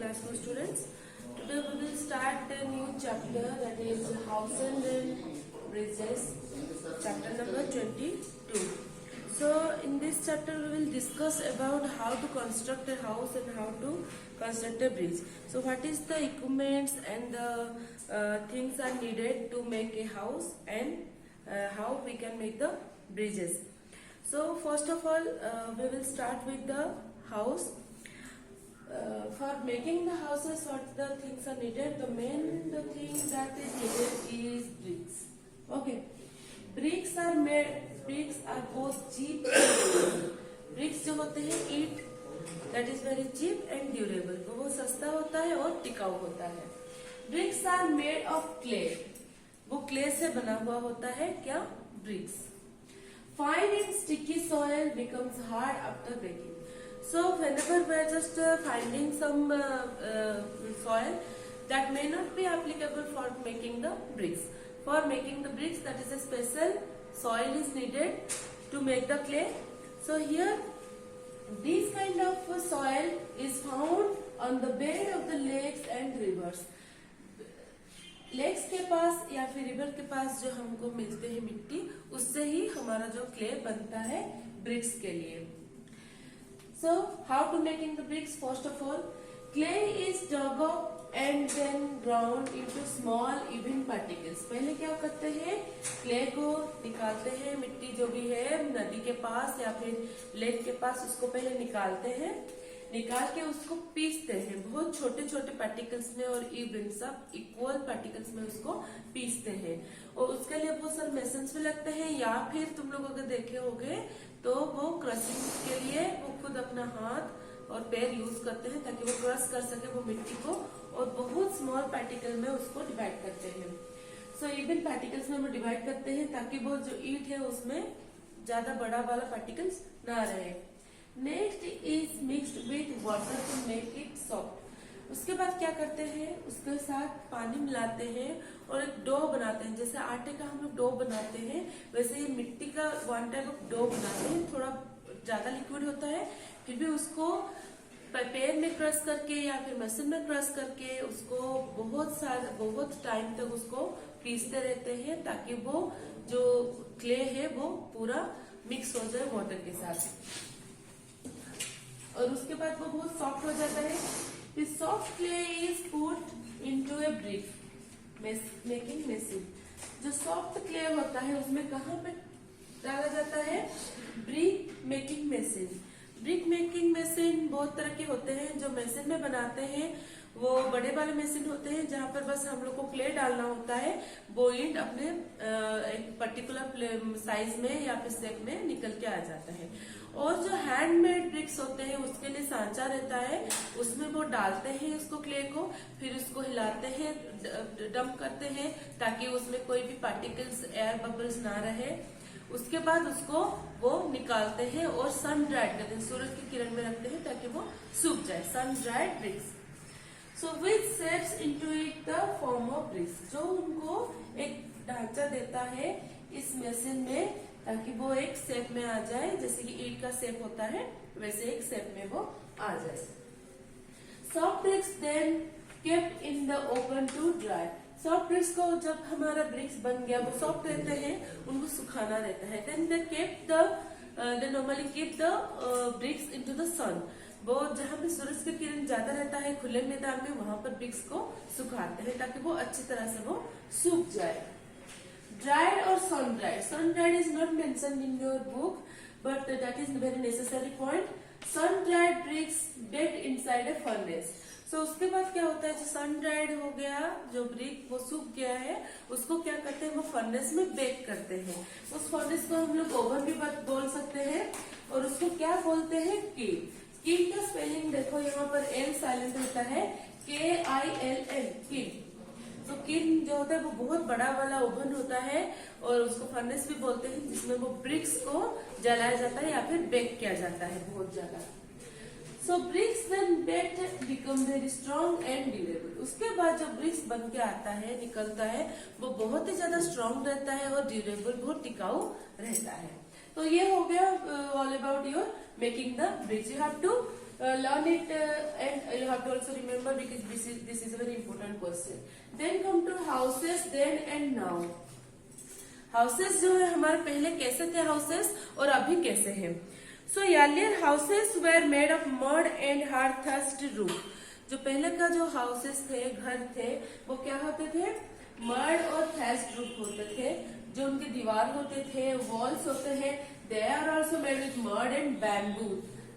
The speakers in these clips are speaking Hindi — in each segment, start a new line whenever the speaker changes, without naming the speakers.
class 4 students. Today we will start a new chapter, that is House and Bridges, chapter number 22. So in this chapter we will discuss about how to construct a house and how to construct a bridge. So what is the equipments and the things are needed to make a house, and how we can make the bridges. So first of all we will start with the house. For making the houses, what the things are needed? The main thing that is needed is bricks. Okay, bricks are both cheap and durable. Bricks जो होते हैं ईट, that is very cheap and durable. वो सस्ता होता है और टिकाऊ होता है. Bricks are made of clay. वो clay से बना हुआ होता है क्या? Bricks. Fine and sticky soil becomes hard after breaking. So whenever we are just finding some soil that may not be applicable for making the bricks. For making the bricks, that is a special soil is needed to make the clay. So here this kind of soil is found on the bed of the lakes and rivers. Lakes के पास या फिर रिवर के पास जो हमको मिलते हैं मिट्टी, उससे ही हमारा जो क्ले बनता है ब्रिक्स के लिए. So how to making the bricks? First of all, clay is dug up and then ground into small even particles. पहले क्या करते हैं? क्ले को निकालते हैं, मिट्टी जो भी है नदी के पास या फिर लेक के पास, उसको पहले निकालते हैं. निकाल के उसको पीसते हैं बहुत छोटे छोटे पार्टिकल्स में, और इवन सब इक्वल पार्टिकल्स में उसको पीसते हैं. और उसके लिए बहुत सारे मशीन्स भी लगते हैं, या फिर तुम लोग अगर देखे होंगे तो वो क्रशिंग के लिए वो खुद अपना हाथ और पैर यूज करते हैं ताकि वो क्रश कर सके वो मिट्टी को, और बहुत स्मॉल पार्टिकल में उसको डिवाइड करते हैं. सो इवन पार्टिकल्स में वो डिवाइड करते हैं ताकि वो जो ईट है उसमें ज्यादा बड़ा वाला पार्टिकल्स ना रहे. Next is mixed with water to make it soft. उसके बाद क्या करते हैं? उसके साथ पानी मिलाते हैं और एक डो बनाते हैं. जैसे आटे का हम लोग डो बनाते हैं, वैसे ही मिट्टी का वन टाइप ऑफ डो बनाते हैं. थोड़ा ज्यादा लिक्विड होता है, फिर भी उसको पैर में क्रश करके या फिर मशीन में क्रश करके उसको बहुत टाइम तक उसको पीसते रहते हैं ताकि वो जो क्ले है वो पूरा मिक्स हो जाए वाटर के साथ, और उसके बाद वो बहुत सॉफ्ट हो जाता है. This soft clay is put into A brick making machine. जो सॉफ्ट क्ले होता है उसमें कहाँ पे डाला जाता है? Brick making machine. Brick making machine बहुत तरह के होते हैं. जो मशीन में बनाते हैं वो बड़े वाले मशीन होते हैं जहाँ पर बस हम लोग को क्ले डालना होता है, वो ईंट अपने एक पर्टिकुलर साइज में या फिर शेप में निकल के आ जाता है. और जो हैंडमेड ब्रिक्स होते हैं उसके लिए सांचा रहता है, उसमें वो डालते हैं उसको क्ले को, फिर उसको हिलाते हैं, डंप करते हैं ताकि उसमें कोई भी पार्टिकल्स एयर बबल्स ना रहे. उसके बाद उसको वो निकालते हैं और सन ड्राइड करते हैं, सूरज की किरण में रखते हैं ताकि वो सूख जाए. Sun dried bricks. So which shapes into it the form of bricks. जो उनको एक ढांचा देता है इस मशीन में ताकि वो एक शेप में आ जाए, जैसे कि ईट का शेप होता है वैसे एक शेप में वो आ जाए. Soft bricks then kept in the open to dry. Soft bricks को जब हमारा ब्रिक्स बन गया, वो सॉफ्ट रहते हैं, उनको सुखाना रहता है. Then they normally keep the bricks into the sun. वो जहाँ पे सूरज की किरण ज्यादा रहता है खुले मैदान में, वहां पर ब्रिक्स को सुखाते हैं ताकि वो अच्छी तरह से वो सूख जाए. Dried or sun dried? Sun dried is not mentioned in your book, but that is very necessary point. Sun dried bricks baked inside a furnace. So उसके बाद क्या होता है? जो सन ड्राइड हो गया, जो ब्रिक वो सूख गया है, उसको क्या करते हैं? वो फर्नेस में बेक करते हैं. उस फर्नेस को हम लोग ओवन भी बोल सकते हैं, और उसको क्या बोलते हैं? कील. कील का स्पेलिंग देखो, यहाँ पर एल साइलेंट होता है, KILL कील. तो किन जो होता है वो बहुत बड़ा वाला ओवन होता है, और उसको फर्नेस भी बोलते हैं, जिसमें वो ब्रिक्स को जलाया जाता है या फिर बेक किया जाता है बहुत ज्यादा. So bricks when baked become very strong and durable. उसके बाद जो ब्रिक्स बन के आता है, निकलता है, वो बहुत ही ज्यादा स्ट्रॉन्ग रहता है और ड्यूरेबल, बहुत टिकाऊ रहता है. तो ये हो गया all about your making the bricks. You have to learn it and you have have to also remember because this is a very important question. Then come to houses then and now. Houses जो है हमारे पहले कैसे थे हाउसेस और अभी कैसे हैं. सो earlier houses were made of mud and hard thatched roof. जो पहले का जो हाउसेस थे, घर थे, वो क्या होते थे, मड और थैच्ड रूफ होते थे. जो उनके दीवार होते थे, वॉल्स होते हैं, they are also made with mud and bamboo.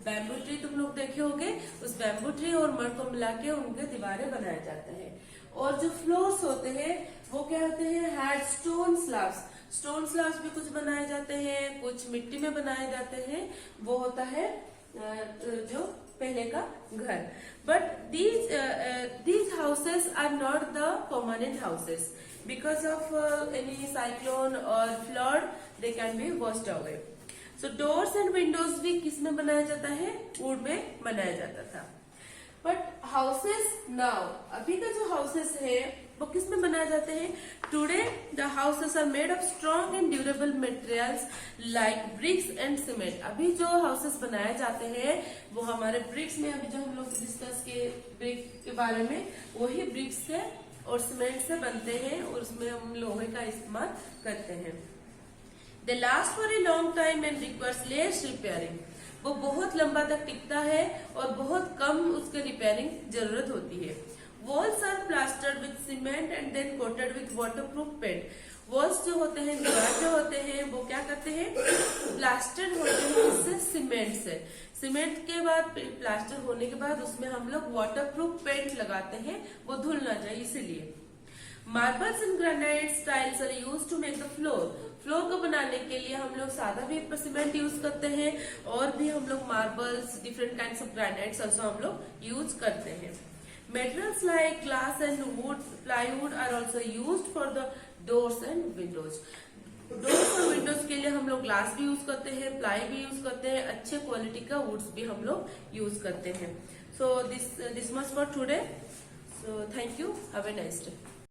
Bamboo tree तुम लोग देखे होंगे, उस बैम्बू ट्री और मड को मिला के उनके दीवारें बनाए जाते हैं. और जो फ्लोर्स होते हैं वो क्या होते हैं, had stone slabs. Stone slabs भी कुछ बनाए जाते हैं, कुछ मिट्टी में बनाए जाते हैं. वो होता है जो पहले का घर. But these houses are not the permanent houses because of any cyclone or flood they can be washed away. So doors and windows भी किस में बनाया जाता है, वुड में बनाया जाता था. बट हाउसेस नाउ, अभी का जो हाउसेस है वो किस में बनाए जाते हैं. Today the houses are made of strong and durable materials like bricks and cement. अभी जो हाउसेस बनाए जाते हैं वो हमारे ब्रिक्स में, अभी जो हम लोग डिस्कस किए ब्रिक के बारे में, वही ब्रिक्स से और सीमेंट से बनते हैं और उसमें हम लोहे का इस्तेमाल करते हैं. They last for a long time and requires less repairing. वो बहुत लंबा तक टिकता है और बहुत कम उसके रिपेयरिंग जरूरत होती है. Walls are plastered with cement and then coated with waterproof paint. Walls जो होते हैं, दीवार जो होते हैं, वो क्या करते हैं, प्लास्टर्ड होते हैं इससे, सीमेंट से. सीमेंट के बाद प्लास्टर होने के बाद उसमें हम लोग वाटरप्रूफ पेंट लगाते हैं, वो धुल ना जाए इसलिए. Marbles and granite tiles are used to make the floor. Floor को बनाने के लिए हम लोग सादा भी सीमेंट यूज करते हैं और भी हम लोग marbles, different kinds of granites also हम लोग यूज करते हैं. Materials like glass and wood, plywood are also used for the doors and windows. Doors और विंडोज के लिए हम लोग ग्लास भी यूज करते हैं, प्लाई भी यूज करते हैं, अच्छे क्वालिटी का वुड्स भी हम लोग यूज करते हैं. So this much for today. So thank you, have a nice day.